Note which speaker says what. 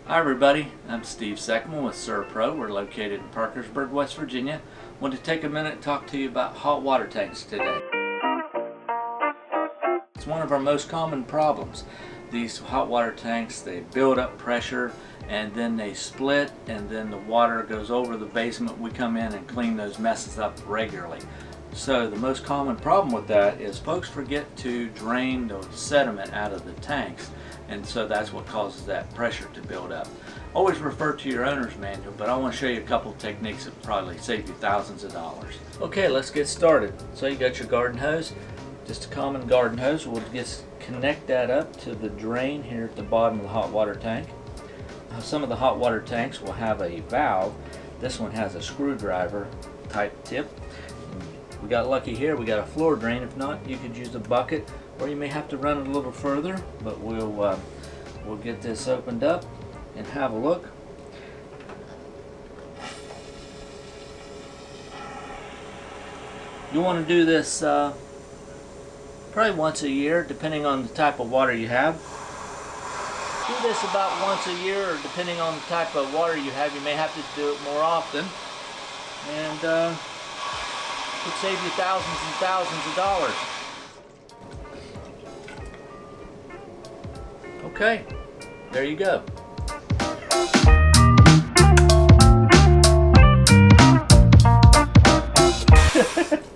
Speaker 1: Hi everybody, I'm Steve Seckman with SERVPRO. We're located in Parkersburg, West Virginia. I want to take a minute and talk to you about hot water tanks today. It's one of our most common problems. These hot water tanks, they build up pressure and then they split, and then the water goes over the basement. We come in and clean those messes up regularly. So the most common problem with that is folks forget to drain the sediment out of the tanks, and so that's what causes that pressure to build up. Always refer to your owner's manual, but I want to show you a couple of techniques that will probably save you thousands of dollars. Okay, let's get started. So you got your garden hose, just a common garden hose. We'll just connect that up to the drain here at the bottom of the hot water tank. Some of the hot water tanks will have a valve. This one has a screwdriver type tip. We got lucky here, we got a floor drain. If not, you could use a bucket, or you may have to run it a little further, but we'll get this opened up and have a look. You want to do this probably once a year, depending on the type of water you have. Do this about once a year, or depending on the type of water you have, you may have to do it more often. And could save you thousands and thousands of dollars. Okay, there you go.